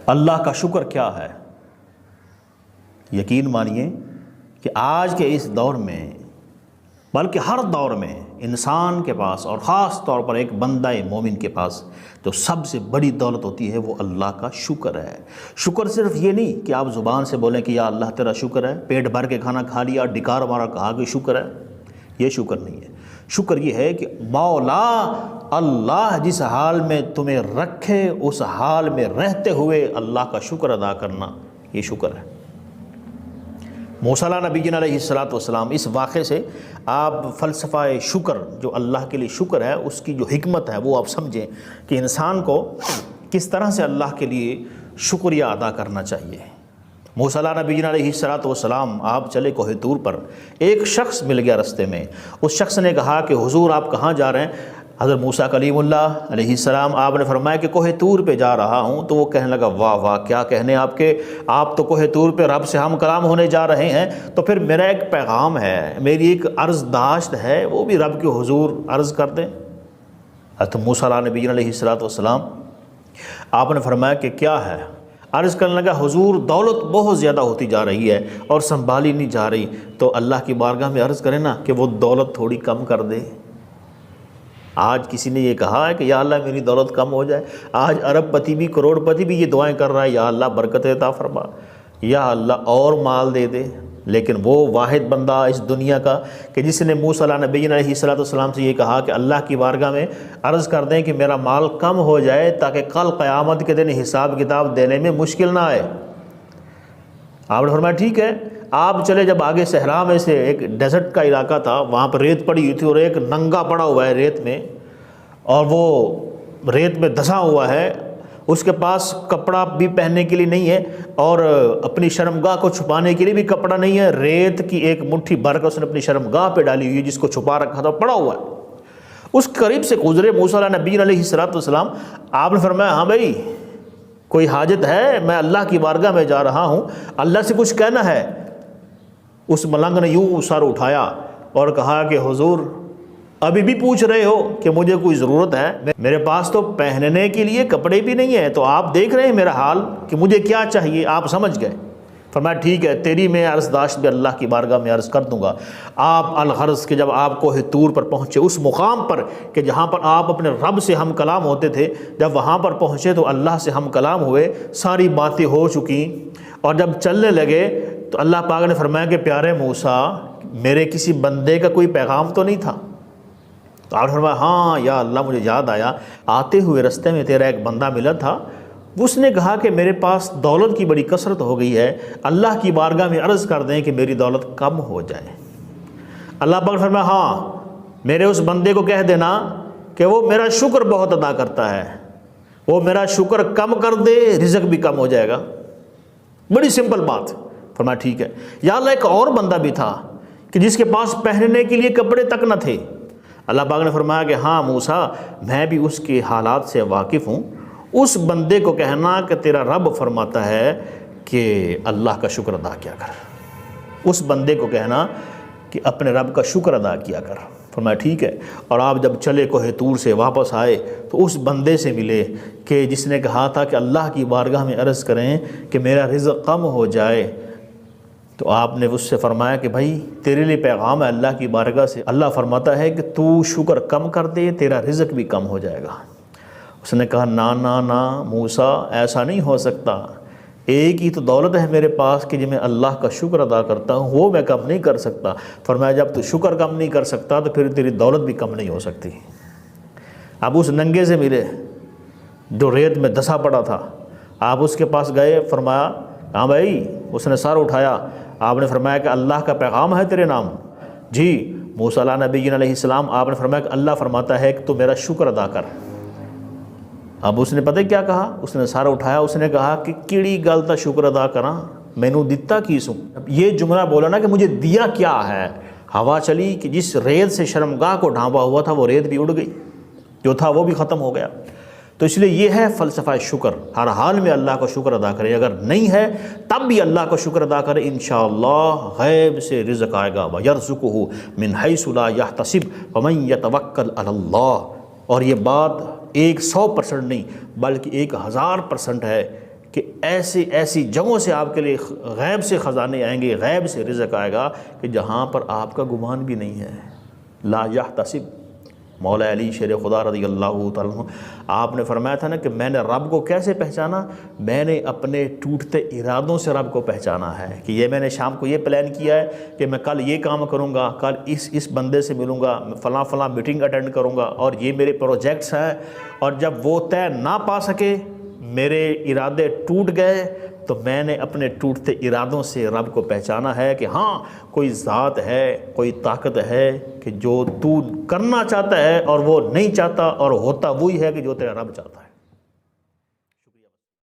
اللہ کا شکر کیا ہے؟ یقین مانیے کہ آج کے اس دور میں، بلکہ ہر دور میں، انسان کے پاس اور خاص طور پر ایک بندہ مومن کے پاس جو سب سے بڑی دولت ہوتی ہے وہ اللہ کا شکر ہے۔ شکر صرف یہ نہیں کہ آپ زبان سے بولیں کہ یا اللہ تیرا شکر ہے، پیٹ بھر کے کھانا کھا لیا، ڈکار مارا کہا کہ شکر ہے، یہ شکر نہیں ہے۔ شکر یہ ہے کہ مولا اللہ جس حال میں تمہیں رکھے اس حال میں رہتے ہوئے اللہ کا شکر ادا کرنا، یہ شکر ہے۔ موسیٰ نبی علیہ السلام، اس واقعے سے آپ فلسفہ شکر جو اللہ کے لیے شکر ہے اس کی جو حکمت ہے وہ آپ سمجھیں کہ انسان کو کس طرح سے اللہ کے لیے شکریہ ادا کرنا چاہیے۔ موسیٰ علیہ السلام آپ چلے کوہ طور پر، ایک شخص مل گیا رستے میں۔ اس شخص نے کہا کہ حضور آپ کہاں جا رہے ہیں؟ حضرت موسیٰ کلیم اللہ علیہ السلام آپ نے فرمایا کہ کوہ طور پہ جا رہا ہوں۔ تو وہ کہنے لگا واہ واہ کیا کہنے آپ کے، آپ تو کوہ طور پہ رب سے ہم کلام ہونے جا رہے ہیں، تو پھر میرا ایک پیغام ہے، میری ایک عرض داشت ہے، وہ بھی رب کے حضور عرض کر دیں۔ حضرت موسیٰ نبی علیہ السلام آپ نے فرمایا کہ کیا ہے؟ عرض کرنے لگا حضور دولت بہت زیادہ ہوتی جا رہی ہے اور سنبھالی نہیں جا رہی، تو اللہ کی بارگاہ میں عرض کریں نا کہ وہ دولت تھوڑی کم کر دے۔ آج کسی نے یہ کہا ہے کہ یا اللہ میری دولت کم ہو جائے، آج ارب پتی بھی کروڑ پتی بھی یہ دعائیں کر رہا ہے یا اللہ برکت عطا فرما، یا اللہ اور مال دے دے۔ لیکن وہ واحد بندہ اس دنیا کا کہ جس نے موسیٰ نبی علیہ السلام سے یہ کہا کہ اللہ کی بارگاہ میں عرض کر دیں کہ میرا مال کم ہو جائے تاکہ کل قیامت کے دن حساب کتاب دینے میں مشکل نہ آئے۔ آپ نے فرمایا ٹھیک ہے۔ آپ چلے جب آگے صحرا میں سے ایک ڈیزرٹ کا علاقہ تھا، وہاں پر ریت پڑی ہوئی تھی اور ایک ننگا پڑا ہوا ہے ریت میں، اور وہ ریت میں دھسا ہوا ہے، اس کے پاس کپڑا بھی پہننے کے لیے نہیں ہے اور اپنی شرمگاہ کو چھپانے کے لیے بھی کپڑا نہیں ہے، ریت کی ایک مٹھی بھر کر اس نے اپنی شرمگاہ پہ ڈالی ہوئی ہے جس کو چھپا رکھا تھا، پڑا ہوا ہے۔ اس قریب سے گزرے موسیٰ نبی علیہ السلام، آپ نے فرمایا ہاں بھائی کوئی حاجت ہے؟ میں اللہ کی بارگاہ میں جا رہا ہوں، اللہ سے کچھ کہنا ہے۔ اس ملنگ نے یوں سر اٹھایا اور کہا کہ حضور ابھی بھی پوچھ رہے ہو کہ مجھے کوئی ضرورت ہے؟ میرے پاس تو پہننے کے لیے کپڑے بھی نہیں ہیں، تو آپ دیکھ رہے ہیں میرا حال کہ مجھے کیا چاہیے، آپ سمجھ گئے۔ فرمایا ٹھیک ہے، تیری میں عرض داشت بھی اللہ کی بارگاہ میں عرض کر دوں گا۔ آپ الغرض کہ جب آپ کوہ طور پر پہنچے، اس مقام پر کہ جہاں پر آپ اپنے رب سے ہم کلام ہوتے تھے، جب وہاں پر پہنچے تو اللہ سے ہم کلام ہوئے، ساری باتیں ہو چکی، اور جب چلنے لگے تو اللہ پاک نے فرمایا کہ پیارے موسیٰ میرے کسی بندے کا کوئی پیغام تو نہیں تھا؟ تو آپ نے فرمایا ہاں یا اللہ مجھے یاد آیا، آتے ہوئے رستے میں تیرا ایک بندہ ملا تھا، اس نے کہا کہ میرے پاس دولت کی بڑی کثرت ہو گئی ہے، اللہ کی بارگاہ میں عرض کر دیں کہ میری دولت کم ہو جائے۔ اللہ پاک نے فرمایا ہاں میرے اس بندے کو کہہ دینا کہ وہ میرا شکر بہت ادا کرتا ہے، وہ میرا شکر کم کر دے، رزق بھی کم ہو جائے گا۔ بڑی سمپل بات۔ فرمایا ٹھیک ہے۔ یا اللہ ایک اور بندہ بھی تھا کہ جس کے پاس پہننے کے لیے کپڑے تک نہ تھے۔ اللہ پاک نے فرمایا کہ ہاں موسیٰ میں بھی اس کے حالات سے واقف ہوں، اس بندے کو کہنا کہ تیرا رب فرماتا ہے کہ اللہ کا شکر ادا کیا کر، اس بندے کو کہنا کہ اپنے رب کا شکر ادا کیا کر۔ فرمایا ٹھیک ہے۔ اور آپ جب چلے کوہ طور سے واپس آئے تو اس بندے سے ملے کہ جس نے کہا تھا کہ اللہ کی بارگاہ میں عرض کریں کہ میرا رزق کم ہو جائے، تو آپ نے اس سے فرمایا کہ بھائی تیرے لیے پیغام ہے اللہ کی بارگاہ سے، اللہ فرماتا ہے کہ تو شکر کم کر دے، تیرا رزق بھی کم ہو جائے گا۔ اس نے کہا نا نا نا موسیٰ ایسا نہیں ہو سکتا، ایک ہی تو دولت ہے میرے پاس کہ جو میں اللہ کا شکر ادا کرتا ہوں وہ میں کم نہیں کر سکتا۔ فرمایا جب تو شکر کم نہیں کر سکتا تو پھر تیری دولت بھی کم نہیں ہو سکتی۔ اب اس ننگے سے ملے جو ریت میں دھسا پڑا تھا، آپ اس کے پاس گئے، فرمایا ہاں بھائی، اس نے سر اٹھایا، آپ نے فرمایا کہ اللہ کا پیغام ہے تیرے نام؟ جی۔ موسیٰ نبی علیہ السلام آپ نے فرمایا کہ اللہ فرماتا ہے کہ تو میرا شکر ادا کر۔ اب اس نے پتہ کیا کہا؟ اس نے سارا اٹھایا، اس نے کہا کہ کیڑی گل تا شکر ادا کراں، مینوں دتا کی سوں۔ یہ جملہ بولا نا کہ مجھے دیا کیا ہے۔ ہوا چلی کہ جس ریت سے شرمگاہ کو ڈھانپا ہوا تھا وہ ریت بھی اڑ گئی، جو تھا وہ بھی ختم ہو گیا۔ تو اس لیے یہ ہے فلسفہ شکر، ہر حال میں اللہ کا شکر ادا کرے، اگر نہیں ہے تب بھی اللہ کا شکر ادا کرے، انشاءاللہ غیب سے رزق آئے گا۔ وَيَرْزُقُهُ مِنْ حَيْثُ لَا يَحْتَسِبُ وَمَنْ يَتَوَكَّلْ عَلَى اللَّهِ۔ اور یہ بات 100% نہیں بلکہ 1000% ہے کہ ایسی ایسی جگہوں سے آپ کے لیے غیب سے خزانے آئیں گے، غیب سے رزق آئے گا کہ جہاں پر آپ کا گمان بھی نہیں ہے۔ لا یحتسب، مولا علی شیر خدا رضی اللہ تعالیٰ عنہ، آپ نے فرمایا تھا نا کہ میں نے رب کو کیسے پہچانا؟ میں نے اپنے ٹوٹتے ارادوں سے رب کو پہچانا ہے، کہ یہ میں نے شام کو یہ پلان کیا ہے کہ میں کل یہ کام کروں گا، کل اس بندے سے ملوں گا، فلاں فلاں میٹنگ اٹینڈ کروں گا، اور یہ میرے پروجیکٹس ہیں، اور جب وہ طے نہ پا سکے، میرے ارادے ٹوٹ گئے، تو میں نے اپنے ٹوٹتے ارادوں سے رب کو پہچانا ہے کہ ہاں کوئی ذات ہے، کوئی طاقت ہے کہ جو تو کرنا چاہتا ہے اور وہ نہیں چاہتا، اور ہوتا وہی ہے کہ جو تیرا رب چاہتا ہے۔